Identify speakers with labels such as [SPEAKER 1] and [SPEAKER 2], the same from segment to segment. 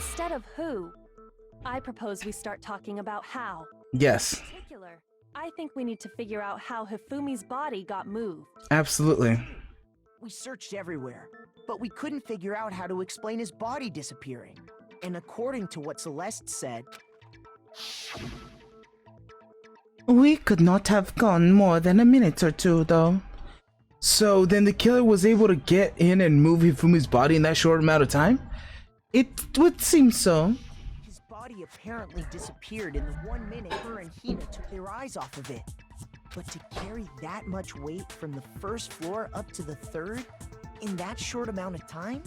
[SPEAKER 1] instead of who, I propose we start talking about how.
[SPEAKER 2] Yes,
[SPEAKER 1] In particular, I think we need to figure out how Hifumi's body got moved.
[SPEAKER 2] absolutely.
[SPEAKER 3] We searched everywhere, but we couldn't figure out how to explain his body disappearing. And according to what Celeste said,
[SPEAKER 2] We could not have gone more than a minute or two, though. So then the killer was able to get in and move Hifumi's body in that short amount of time? It would seem so.
[SPEAKER 3] his body apparently disappeared in the 1 minute her and Hina took their eyes off of it. But to carry that much weight from the first floor up to the third in that short amount of time?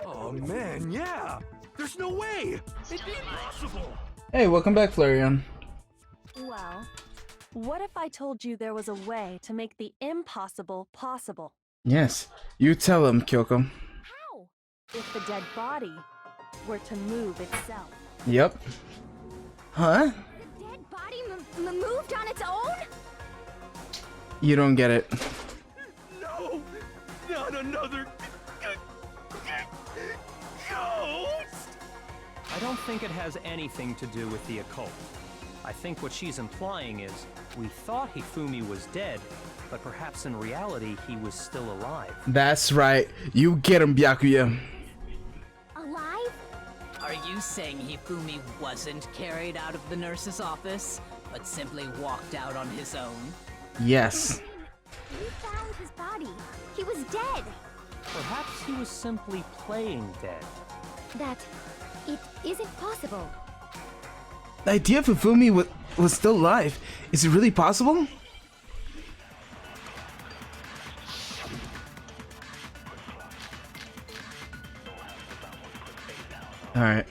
[SPEAKER 4] Oh man, yeah! There's no way! It'd be impossible!
[SPEAKER 2] Hey, welcome back, Flareon.
[SPEAKER 1] Well, what if I told you there was a way to make the impossible possible?
[SPEAKER 2] Yes, you tell him, Kyoko.
[SPEAKER 1] How? If the dead body were to move itself.
[SPEAKER 2] Yep. Huh?
[SPEAKER 5] The dead body moved on its own?
[SPEAKER 2] You don't get it.
[SPEAKER 4] No! Not another ghost!
[SPEAKER 6] I don't think it has anything to do with the occult. I think what she's implying is, we thought Hifumi was dead, but perhaps in reality he was still alive.
[SPEAKER 2] That's right. You get him, Byakuya.
[SPEAKER 5] Alive?
[SPEAKER 7] Are you saying Hifumi wasn't carried out of the nurse's office, but simply walked out on his own?
[SPEAKER 2] Yes.
[SPEAKER 5] We found his body. He was dead.
[SPEAKER 6] Perhaps he was simply playing dead.
[SPEAKER 5] That it isn't possible.
[SPEAKER 2] The idea of Hifumi was still alive. Is it really possible? Alright.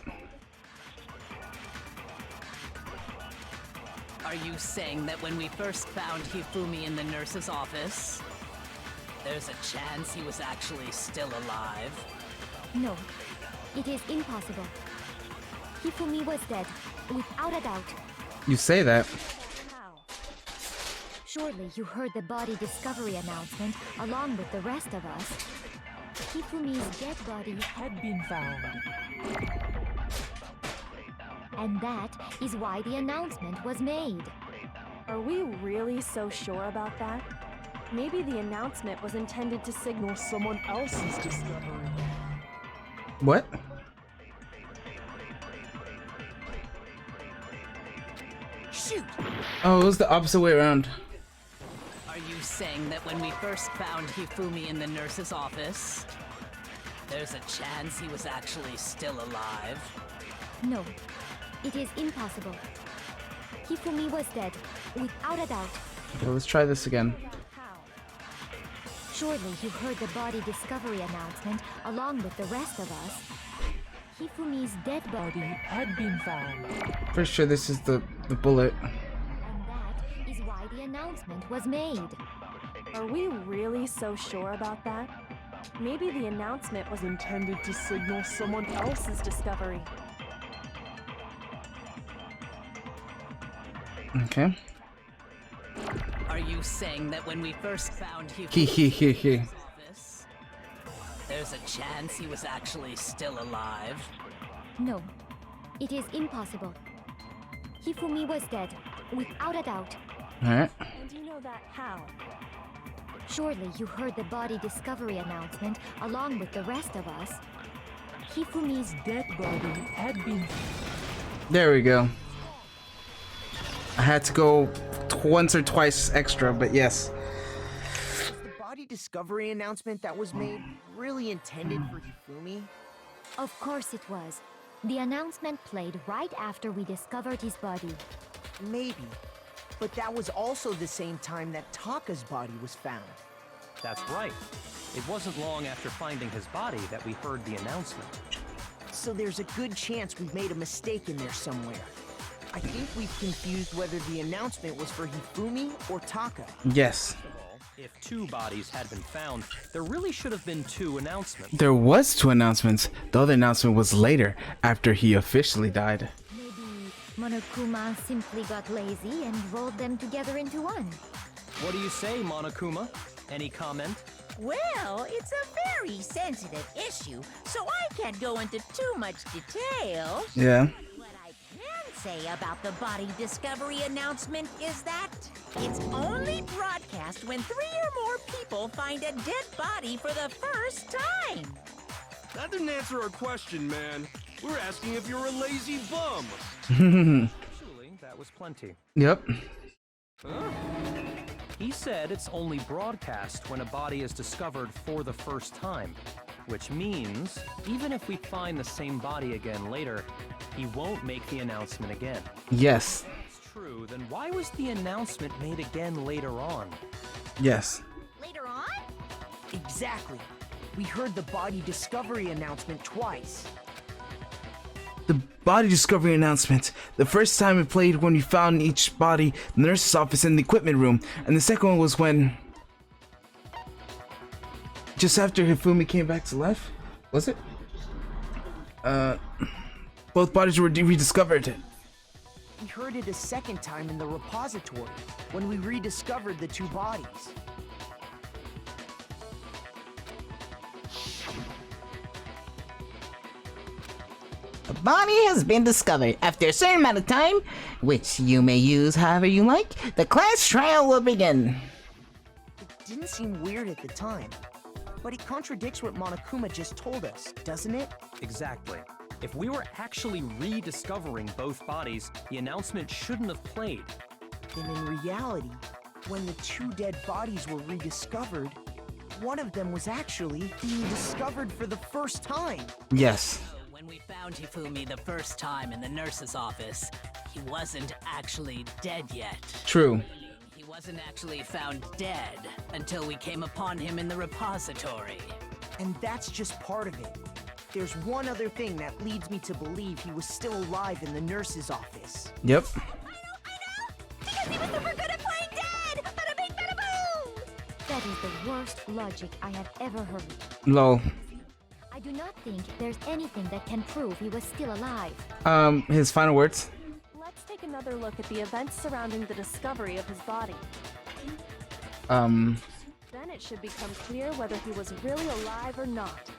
[SPEAKER 7] Are you saying that when we first found Hifumi in the nurse's office, there's a chance he was actually still alive?
[SPEAKER 5] No, it is impossible. Hifumi was dead, without a doubt.
[SPEAKER 2] You say that.
[SPEAKER 1] How?
[SPEAKER 5] Surely you heard the body discovery announcement along with the rest of us. Hifumi's dead body had been found. And that is why the announcement was made.
[SPEAKER 1] Are we really so sure about that? Maybe the announcement was intended to signal someone else's discovery.
[SPEAKER 2] What?
[SPEAKER 3] Shoot!
[SPEAKER 2] Oh, it was the opposite way around.
[SPEAKER 7] Are you saying that when we first found Hifumi in the nurse's office, there's a chance he was actually still alive?
[SPEAKER 5] No, it is impossible. Hifumi was dead, without a doubt.
[SPEAKER 2] Okay, let's try this again.
[SPEAKER 1] How?
[SPEAKER 5] Surely you heard the body discovery announcement along with the rest of us. Hifumi's dead body had been found.
[SPEAKER 2] Pretty sure this is the bullet.
[SPEAKER 5] And that is why the announcement was made.
[SPEAKER 1] Are we really so sure about that? Maybe the announcement was intended to signal someone else's discovery.
[SPEAKER 2] Okay.
[SPEAKER 7] Are you saying that when we first found
[SPEAKER 2] He.
[SPEAKER 7] Hifumi's office, there's a chance he was actually still alive?
[SPEAKER 5] No, it is impossible. Hifumi was dead, without a doubt.
[SPEAKER 2] Alright.
[SPEAKER 1] And you know that how?
[SPEAKER 5] Surely you heard the body discovery announcement along with the rest of us. Hifumi's dead body had been.
[SPEAKER 2] There we go. I had to go once or twice extra, but yes.
[SPEAKER 3] Was the body discovery announcement that was made really intended for Hifumi?
[SPEAKER 5] Of course it was. The announcement played right after we discovered his body.
[SPEAKER 3] Maybe. But that was also the same time that Taka's body was found.
[SPEAKER 6] That's right. It wasn't long after finding his body that we heard the announcement.
[SPEAKER 3] So there's a good chance we've made a mistake in there somewhere. I think we've confused whether the announcement was for Hifumi or Taka.
[SPEAKER 2] Yes.
[SPEAKER 6] If two bodies had been found, there really should have been two announcements.
[SPEAKER 2] There was two announcements. The other announcement was later, after he officially died.
[SPEAKER 5] Maybe Monokuma simply got lazy and rolled them together into one.
[SPEAKER 6] What do you say, Monokuma? Any comment?
[SPEAKER 8] Well, it's a very sensitive issue, so I can't go into too much detail.
[SPEAKER 2] Yeah.
[SPEAKER 8] What I can say about the body discovery announcement is that it's only broadcast when 3 or more people find a dead body for the first time.
[SPEAKER 4] That didn't answer our question, man. We're asking if you're a lazy bum.
[SPEAKER 6] Actually, that was plenty.
[SPEAKER 2] Yep.
[SPEAKER 6] He said it's only broadcast when a body is discovered for the first time, which means even if we find the same body again later, he won't make the announcement again.
[SPEAKER 2] Yes.
[SPEAKER 6] If that's true, then why was the announcement made again later on?
[SPEAKER 2] Yes.
[SPEAKER 5] Later on?
[SPEAKER 3] Exactly. We heard the body discovery announcement twice.
[SPEAKER 2] The body discovery announcement. The first time it played when we found each body in the nurse's office in the equipment room, and the second one was when... just after Hifumi came back to life? Was it? Both bodies were rediscovered.
[SPEAKER 3] We heard it a second time in the repository, when we rediscovered the 2 bodies.
[SPEAKER 9] A body has been discovered. After a certain amount of time, which you may use however you like, the class trial will begin.
[SPEAKER 3] It didn't seem weird at the time, but it contradicts what Monokuma just told us, doesn't it?
[SPEAKER 6] Exactly. If we were actually rediscovering both bodies, the announcement shouldn't have played.
[SPEAKER 3] Then in reality, when the 2 dead bodies were rediscovered, one of them was actually being discovered for the first time.
[SPEAKER 2] Yes.
[SPEAKER 7] When we found Hifumi the first time in the nurse's office, he wasn't actually dead yet.
[SPEAKER 2] True.
[SPEAKER 7] He wasn't actually found dead until we came upon him in the repository.
[SPEAKER 3] And that's just part of it. There's one other thing that leads me to believe he was still alive in the nurse's office.
[SPEAKER 2] Yep.
[SPEAKER 5] I know! Because he was super good at playing dead! Bada bing, bada boom! That is the worst logic I have ever heard.
[SPEAKER 2] Lol.
[SPEAKER 5] I do not think there's anything that can prove he was still alive.
[SPEAKER 2] His final words.
[SPEAKER 1] Let's take another look at the events surrounding the discovery of his body. Then it should become clear whether he was really alive or not.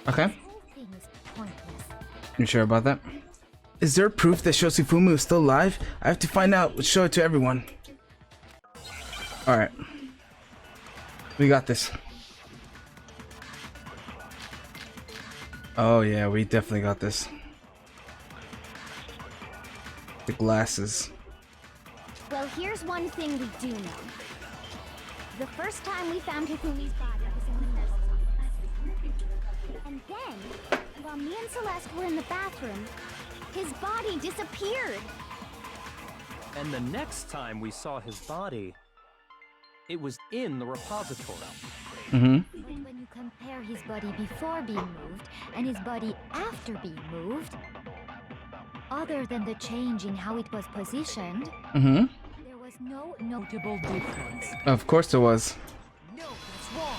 [SPEAKER 2] Okay.
[SPEAKER 5] The whole thing is pointless.
[SPEAKER 2] You sure about that? Is there proof that shows Hifumi is still alive? I have to find out. Let's show it to everyone. Alright. We got this. Oh yeah, we definitely got this. The glasses.
[SPEAKER 5] Well, here's one thing we do know. The first time we found Hifumi's body was in the nurse's office. And then, while me and Celeste were in the bathroom, his body disappeared.
[SPEAKER 6] And the next time we saw his body, it was in the repository.
[SPEAKER 2] Mm-hmm.
[SPEAKER 5] But when you compare his body before being moved and his body after being moved, other than the change in how it was positioned,
[SPEAKER 2] Mm-hmm.
[SPEAKER 5] there was no notable difference.
[SPEAKER 2] Of course there was.
[SPEAKER 3] No, that's wrong.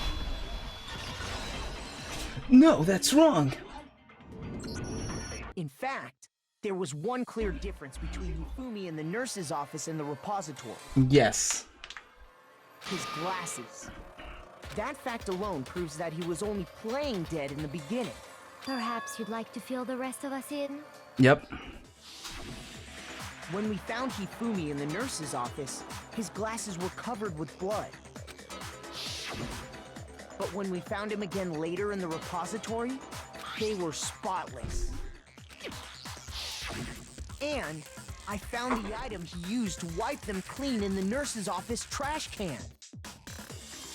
[SPEAKER 2] No, that's wrong.
[SPEAKER 3] In fact, there was one clear difference between Hifumi in the nurse's office and the repository.
[SPEAKER 2] Yes.
[SPEAKER 3] His glasses. That fact alone proves that he was only playing dead in the beginning.
[SPEAKER 5] Perhaps you'd like to fill the rest of us in?
[SPEAKER 2] Yep.
[SPEAKER 3] When we found Hifumi in the nurse's office, his glasses were covered with blood. But when we found him again later in the repository, they were spotless. And I found the item he used to wipe them clean in the nurse's office trash can.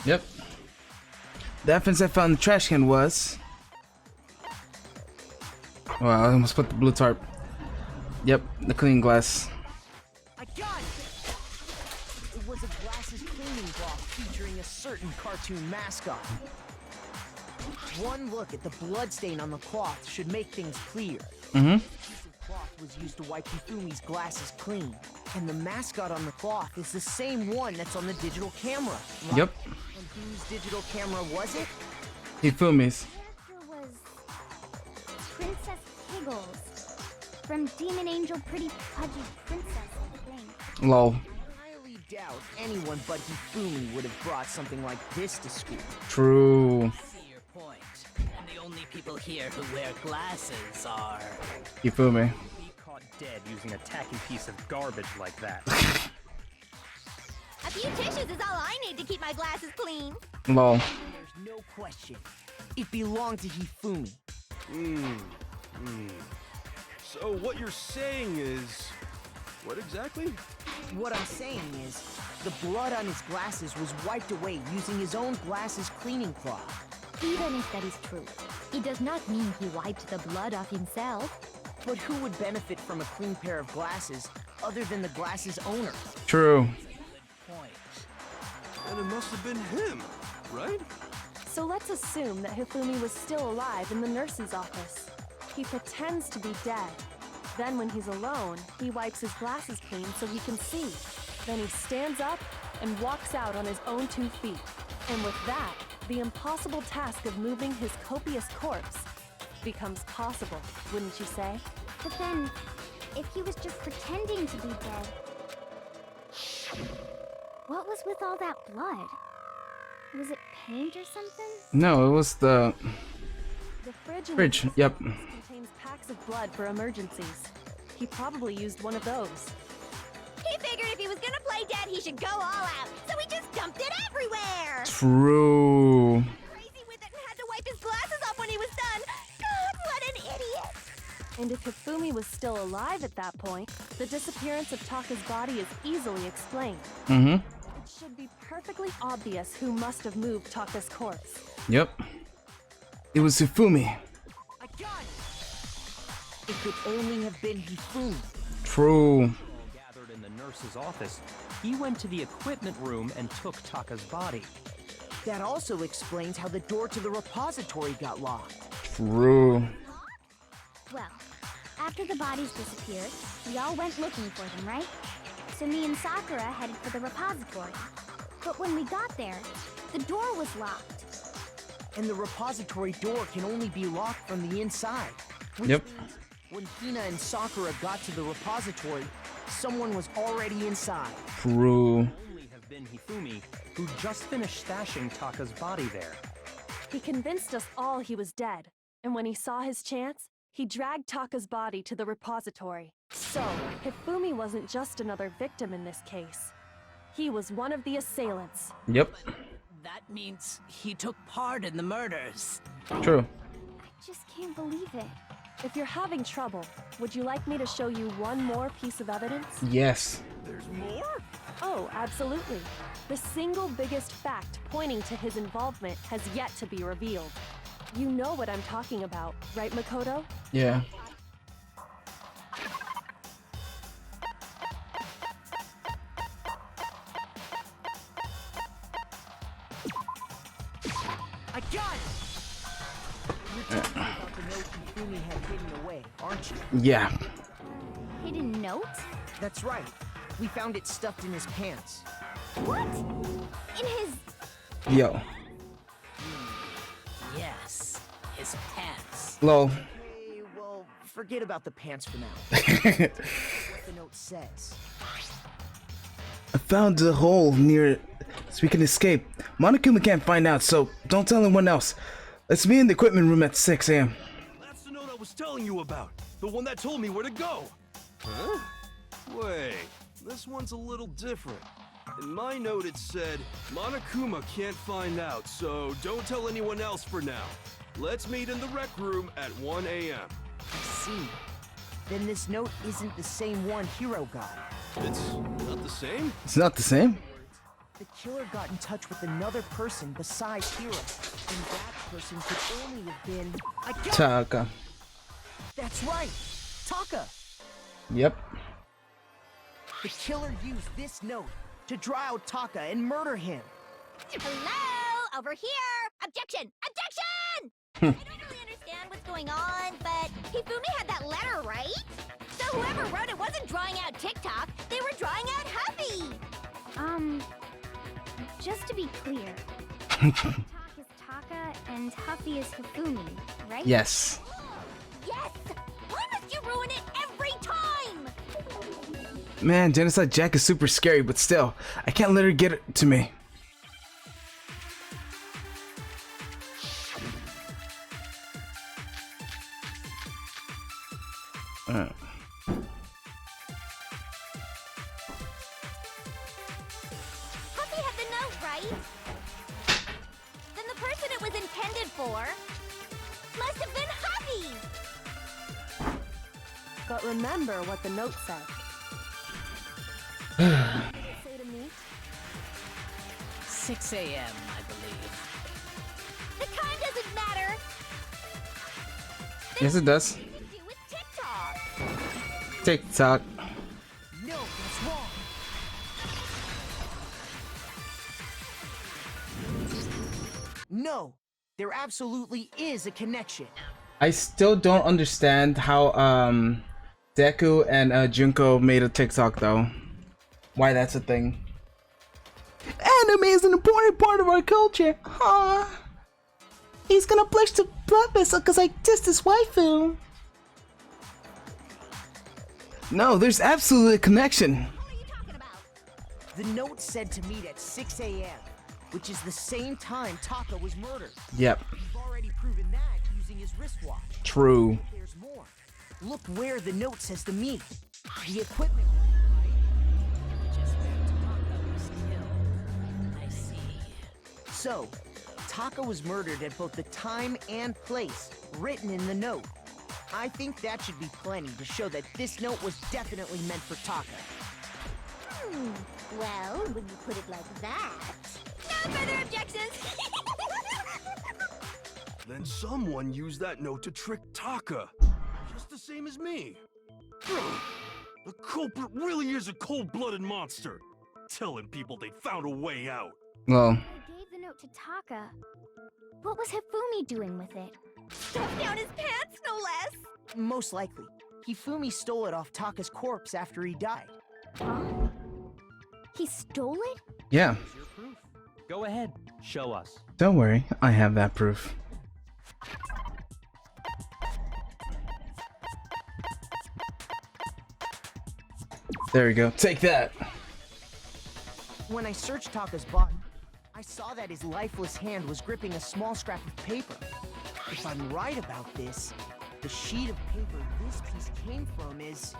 [SPEAKER 2] Yep. The evidence I found in the trash can was... Wow, I almost put the blue tarp. Yep, the clean glass.
[SPEAKER 3] I got it! It was a glasses cleaning cloth featuring a certain cartoon mascot. One look at the bloodstain on the cloth should make things clear.
[SPEAKER 2] Mm-hmm.
[SPEAKER 3] The cloth was used to wipe Hifumi's glasses clean, and the mascot on the cloth is the same one that's on the digital camera. Right?
[SPEAKER 2] Yep.
[SPEAKER 3] And whose digital camera was it?
[SPEAKER 2] Hifumi's.
[SPEAKER 5] Character was Princess Piggles from Demon Angel Pretty Pudgy Princess, I think.
[SPEAKER 2] Lol.
[SPEAKER 3] Highly doubt doubt anyone but Hifumi would have brought something like this to school.
[SPEAKER 2] True.
[SPEAKER 7] See your point. And the only people here who wear glasses are...
[SPEAKER 2] Hifumi.
[SPEAKER 6] Be caught dead using a tacky piece of garbage like that.
[SPEAKER 5] A few tissues is all I need to keep my glasses clean.
[SPEAKER 2] Lol.
[SPEAKER 3] There's no question. It belonged to Hifumi.
[SPEAKER 4] So what you're saying is... What exactly?
[SPEAKER 3] What I'm saying is, the blood on his glasses was wiped away using his own glasses cleaning cloth.
[SPEAKER 5] Even if that is true, it does not mean he wiped the blood off himself.
[SPEAKER 3] But who would benefit from a clean pair of glasses other than the glasses owner?
[SPEAKER 2] True.
[SPEAKER 4] And it must have been him, right?
[SPEAKER 1] So let's assume that Hifumi was still alive in the nurse's office. He pretends to be dead. Then when he's alone, he wipes his glasses clean so he can see. Then he stands up and walks out on his own 2 feet. And with that, the impossible task of moving his copious corpse becomes possible, wouldn't you say?
[SPEAKER 5] But then, if he was just pretending to be dead, what was with all that blood? Was it paint or something?
[SPEAKER 2] No, it was the
[SPEAKER 1] The fridge in
[SPEAKER 2] fridge.
[SPEAKER 1] the
[SPEAKER 2] Yep.
[SPEAKER 1] contains packs of blood for emergencies. He probably used one of those.
[SPEAKER 5] He figured if he was gonna play dead, he should go all out, so he just dumped it everywhere!
[SPEAKER 2] True.
[SPEAKER 5] Crazy with it and had to wipe his glasses off when he was done! God, what an idiot!
[SPEAKER 1] And if Hifumi was still alive at that point, the disappearance of Taka's body is easily explained.
[SPEAKER 2] Mm-hmm.
[SPEAKER 1] It should be perfectly obvious who must have moved Taka's corpse.
[SPEAKER 2] Yep. It was Hifumi.
[SPEAKER 3] I got it! It could only have been Hifumi.
[SPEAKER 2] True.
[SPEAKER 6] Gathered in the nurse's office, he went to the equipment room and took Taka's body.
[SPEAKER 3] That also explains how the door to the repository got locked.
[SPEAKER 2] True.
[SPEAKER 5] Well, after the bodies disappeared, we all went looking for them, right? So me and Sakura headed for the repository. But when we got there, the door was locked.
[SPEAKER 3] And the repository door can only be locked from the inside. Which
[SPEAKER 2] Yep.
[SPEAKER 3] means when Hina and Sakura got to the repository, someone was already inside.
[SPEAKER 2] True.
[SPEAKER 6] Only have been Hifumi, who just finished stashing Taka's body there.
[SPEAKER 1] He convinced us all he was dead, and when he saw his chance, he dragged Taka's body to the repository. So, Hifumi wasn't just another victim in this case. He was one of the assailants.
[SPEAKER 2] Yep.
[SPEAKER 7] That means he took part in the murders.
[SPEAKER 2] True.
[SPEAKER 5] I just can't believe it.
[SPEAKER 1] If you're having trouble, would you like me to show you one more piece of evidence?
[SPEAKER 2] Yes.
[SPEAKER 4] There's more?
[SPEAKER 1] Oh, absolutely. The single biggest fact pointing to his involvement has yet to be revealed. You know what I'm talking about, right, Makoto?
[SPEAKER 2] Yeah.
[SPEAKER 3] I got it! You're talking about the note Hifumi had hidden away, aren't you?
[SPEAKER 2] Yeah.
[SPEAKER 5] Hidden note?
[SPEAKER 3] That's right. We found it stuffed in his pants.
[SPEAKER 5] What? In his...
[SPEAKER 2] Yo.
[SPEAKER 7] Yes, his pants.
[SPEAKER 2] Lol.
[SPEAKER 3] Hey, well, forget about the pants for now. What the note says.
[SPEAKER 2] I found a hole near so we can escape. Monokuma can't find out, so don't tell anyone else. Let's be in the equipment room at 6 a.m.
[SPEAKER 4] That's the note I was telling you about. The one that told me where to go. Huh? Wait, this one's a little different. In my note it said, Monokuma can't find out, so don't tell anyone else for now. Let's meet in the rec room at 1 a.m.
[SPEAKER 3] I see. Then this note isn't the same one Hiro got.
[SPEAKER 4] It's not the same?
[SPEAKER 2] It's not the same?
[SPEAKER 3] The killer got in touch with another person besides Hiro. And that person could only have been... I got it!
[SPEAKER 2] Taka.
[SPEAKER 3] That's right! Taka!
[SPEAKER 2] Yep.
[SPEAKER 3] The killer used this note to draw out Taka and murder him.
[SPEAKER 5] Hello? Over here! Objection! Objection! I don't really understand what's going on, but Hifumi had that letter, right? So whoever wrote it wasn't drawing out TikTok, they were drawing out Huffy! Just to be clear, TikTok is Taka and Huffy is Hifumi, right?
[SPEAKER 2] Yes.
[SPEAKER 5] Yes! Why must you ruin it every time?
[SPEAKER 2] Man, Genocide Jack is super scary, but still, I can't let her get it to me.
[SPEAKER 5] Puppy had the note, right? Then the person it was intended for must have been Hubby!
[SPEAKER 1] But remember what the note said. What did it say to meet?
[SPEAKER 7] 6 a.m., I believe.
[SPEAKER 5] The time doesn't matter!
[SPEAKER 2] Yes, it does.
[SPEAKER 5] To do with TikTok!
[SPEAKER 2] TikTok.
[SPEAKER 3] No, that's wrong. No, there absolutely is a connection.
[SPEAKER 2] I still don't understand how Deku and Junko made a TikTok though. Why that's a thing. Anime is an important part of our culture. Huh? He's gonna blush to blood vessel because I dissed his waifu. No, there's absolutely a connection.
[SPEAKER 5] What are you talking about?
[SPEAKER 3] The note said to meet at 6 a.m., which is the same time Taka was murdered.
[SPEAKER 2] Yep,
[SPEAKER 3] We've already proven that using his wristwatch.
[SPEAKER 2] true.
[SPEAKER 3] There's more. Look where the note says to meet. The equipment.
[SPEAKER 7] Just where Taka was killed. I see.
[SPEAKER 3] So, Taka was murdered at both the time and place written in the note. I think that should be plenty to show that this note was definitely meant for Taka.
[SPEAKER 5] Well, when you put it like that... No further objections!
[SPEAKER 4] Then someone used that note to trick Taka. Just the same as me. The culprit really is a cold-blooded monster. Telling people they found a way out.
[SPEAKER 2] Well,
[SPEAKER 5] I gave the note to Taka. What was Hifumi doing with it? Stuffed down his pants, no less!
[SPEAKER 3] Most likely, Hifumi stole it off Taka's corpse after he died.
[SPEAKER 5] Huh? He stole it?
[SPEAKER 2] yeah.
[SPEAKER 6] Here's your proof. Go ahead, show us.
[SPEAKER 2] Don't worry, I have that proof. There we go. Take that.
[SPEAKER 3] When I searched Taka's body, I saw that his lifeless hand was gripping a small scrap of paper. If I'm right about this, the sheet of paper this piece came from is...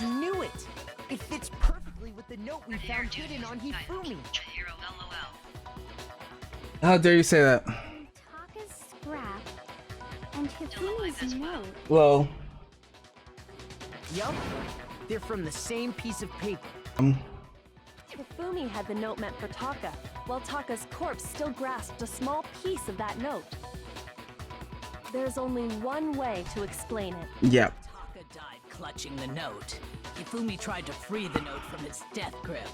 [SPEAKER 3] I knew it! It fits perfectly with the note we found hidden on Hifumi.
[SPEAKER 2] How dare you say that?
[SPEAKER 5] Taka's scrap and Hifumi's note.
[SPEAKER 2] Well,
[SPEAKER 3] Yup, they're from the same piece of paper.
[SPEAKER 1] Hifumi had the note meant for Taka, while Taka's corpse still grasped a small piece of that note. There's only one way to explain it.
[SPEAKER 2] yep.
[SPEAKER 7] Taka died clutching the note. Hifumi tried to free the note from its death grip,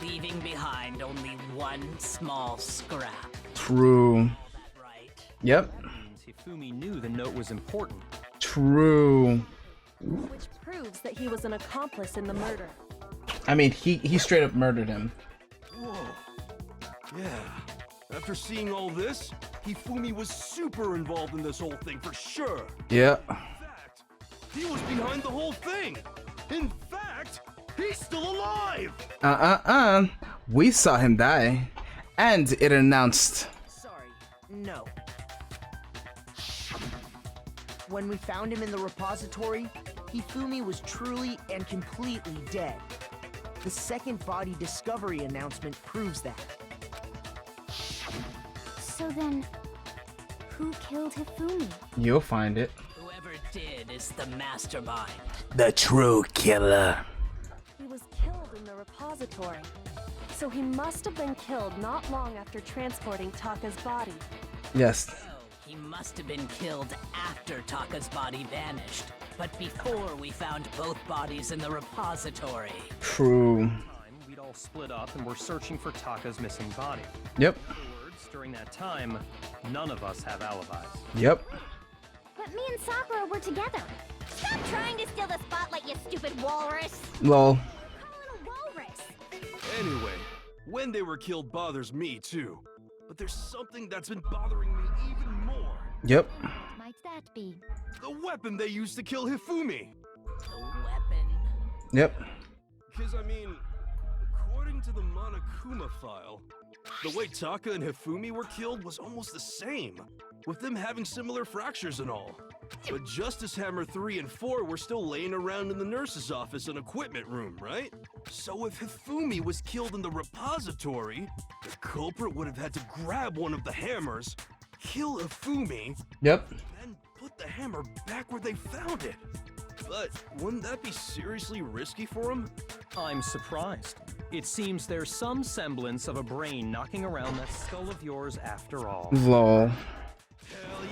[SPEAKER 7] leaving behind only one small scrap.
[SPEAKER 2] True.
[SPEAKER 7] That right?
[SPEAKER 2] Yep.
[SPEAKER 6] Means Hifumi knew the note was important.
[SPEAKER 2] True.
[SPEAKER 1] Which proves that he was an accomplice in the murder.
[SPEAKER 2] I mean, he straight up murdered him.
[SPEAKER 4] Whoa. Yeah. After seeing all this, Hifumi was super involved in this whole thing for sure.
[SPEAKER 2] Yeah.
[SPEAKER 4] In fact, he was behind the whole thing. In fact, he's still alive.
[SPEAKER 2] We saw him die. And it announced.
[SPEAKER 3] Sorry, no. When we found him in the repository, Hifumi was truly and completely dead. The second body discovery announcement proves that.
[SPEAKER 5] So then, who killed Hifumi?
[SPEAKER 2] You'll find it.
[SPEAKER 7] Whoever did is the mastermind.
[SPEAKER 2] The true killer.
[SPEAKER 1] He was killed in the repository. So he must have been killed not long after transporting Taka's body.
[SPEAKER 2] Yes.
[SPEAKER 7] So he must have been killed after Taka's body vanished, but before we found both bodies in the repository.
[SPEAKER 2] True.
[SPEAKER 6] Time, we'd all split up and were searching for Taka's missing body.
[SPEAKER 2] Yep.
[SPEAKER 6] In other words, during that time, none of us have alibis.
[SPEAKER 2] Yep.
[SPEAKER 5] But me and Sakura were together. Stop trying to steal the spotlight, you stupid walrus!
[SPEAKER 2] Lol.
[SPEAKER 5] Call it a walrus!
[SPEAKER 4] Anyway, when they were killed bothers me too. But there's something that's been bothering me even more.
[SPEAKER 2] Yep.
[SPEAKER 5] Might that be?
[SPEAKER 4] The weapon they used to kill Hifumi.
[SPEAKER 7] The weapon.
[SPEAKER 2] Yep.
[SPEAKER 4] Because, I mean, according to the Monokuma file, the way Taka and Hifumi were killed was almost the same, with them having similar fractures and all. But Justice Hammer 3 and 4 were still laying around in the nurse's office and equipment room, right? So if Hifumi was killed in the repository, the culprit would have had to grab one of the hammers, kill Hifumi,
[SPEAKER 2] Yep.
[SPEAKER 4] and put the hammer back where they found it. But wouldn't that be seriously risky for him?
[SPEAKER 6] I'm surprised. It seems there's some semblance of a brain knocking around that skull of yours after all.
[SPEAKER 2] Lol.
[SPEAKER 4] Hell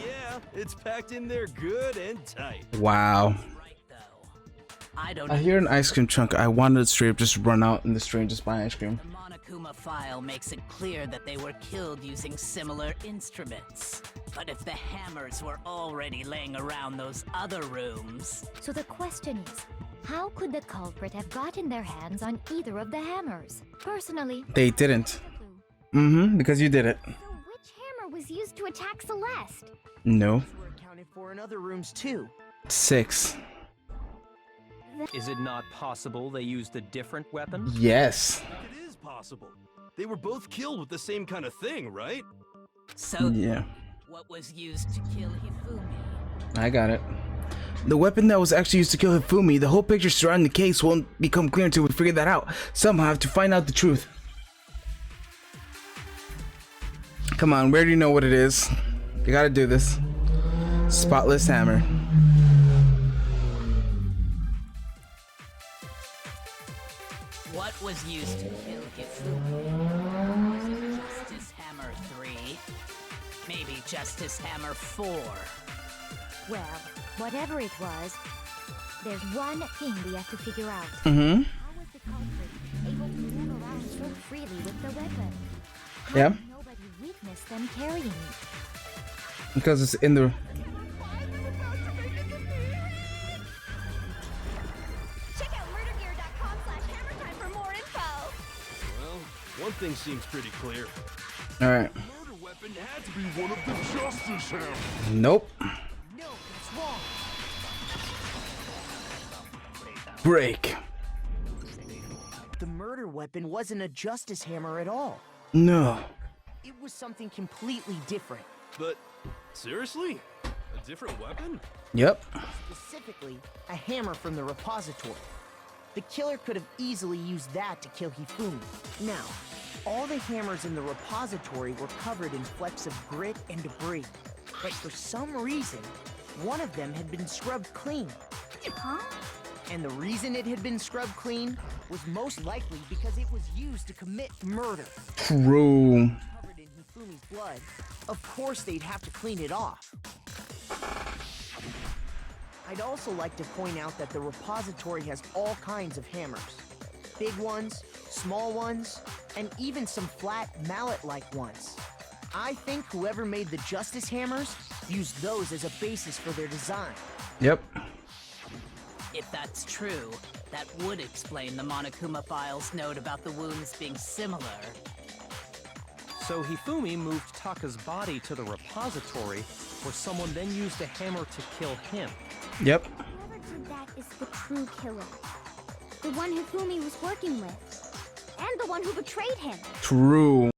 [SPEAKER 4] yeah, it's packed in there good and tight.
[SPEAKER 2] Wow.
[SPEAKER 7] Right, though. I don't
[SPEAKER 2] I hear an ice cream truck. I wanted to straight up just run out in the street and just buy ice cream.
[SPEAKER 7] The Monokuma file makes it clear that they were killed using similar instruments. But if the hammers were already laying around those other rooms...
[SPEAKER 5] So the question is, how could the culprit have gotten their hands on either of the hammers? Personally,
[SPEAKER 2] They didn't.
[SPEAKER 5] clue.
[SPEAKER 2] Because you did it.
[SPEAKER 5] So which hammer was used to attack Celeste?
[SPEAKER 2] No.
[SPEAKER 3] Were accounted for in other rooms too.
[SPEAKER 2] 6.
[SPEAKER 6] Is it not possible they used a different weapon?
[SPEAKER 2] Yes.
[SPEAKER 4] It is possible. They were both killed with the same kind of thing, right?
[SPEAKER 7] So,
[SPEAKER 2] Yeah.
[SPEAKER 7] what was used to kill Hifumi?
[SPEAKER 2] I got it. The weapon that was actually used to kill Hifumi, the whole picture surrounding the case won't become clear until we figure that out. Somehow I have to find out the truth. Come on, we already know what it is. You gotta do this. Spotless hammer.
[SPEAKER 7] What was used to kill Hifumi? Was it Justice Hammer 3? Maybe Justice Hammer 4?
[SPEAKER 5] Well, whatever it was, there's one thing we have to figure out.
[SPEAKER 2] Mm-hmm.
[SPEAKER 5] How was the culprit able to move around so freely with the weapon? How
[SPEAKER 2] Yeah.
[SPEAKER 5] did nobody witness them carrying it?
[SPEAKER 2] Because it's in the...
[SPEAKER 5] Check out murdergear.com/hammertime for more info.
[SPEAKER 4] Well, one thing seems pretty clear.
[SPEAKER 2] Alright.
[SPEAKER 4] Murder weapon had to be one of the Justice Hammers.
[SPEAKER 2] Nope.
[SPEAKER 3] No, that's wrong.
[SPEAKER 2] Break.
[SPEAKER 3] The murder weapon wasn't a justice hammer at all.
[SPEAKER 2] No.
[SPEAKER 3] It was something completely different.
[SPEAKER 4] But, seriously? A different weapon?
[SPEAKER 2] Yep.
[SPEAKER 3] Specifically, a hammer from the repository. The killer could have easily used that to kill Hifumi. Now, all the hammers in the repository were covered in flecks of grit and debris. But for some reason, one of them had been scrubbed clean.
[SPEAKER 5] Huh?
[SPEAKER 3] And the reason it had been scrubbed clean was most likely because it was used to commit murder.
[SPEAKER 2] True.
[SPEAKER 3] Covered in Hifumi's blood, of course they'd have to clean it off. I'd also like to point out that the repository has all kinds of hammers. Big ones, small ones, and even some flat mallet-like ones. I think whoever made the Justice Hammers used those as a basis for their design.
[SPEAKER 2] Yep.
[SPEAKER 7] If that's true, that would explain the Monokuma file's note about the wounds being similar.
[SPEAKER 6] So Hifumi moved Taka's body to the repository, where someone then used a hammer to kill him.
[SPEAKER 2] Yep.
[SPEAKER 5] Whoever did that is the true killer. The one Hifumi was working with. And the one who betrayed him.
[SPEAKER 2] True.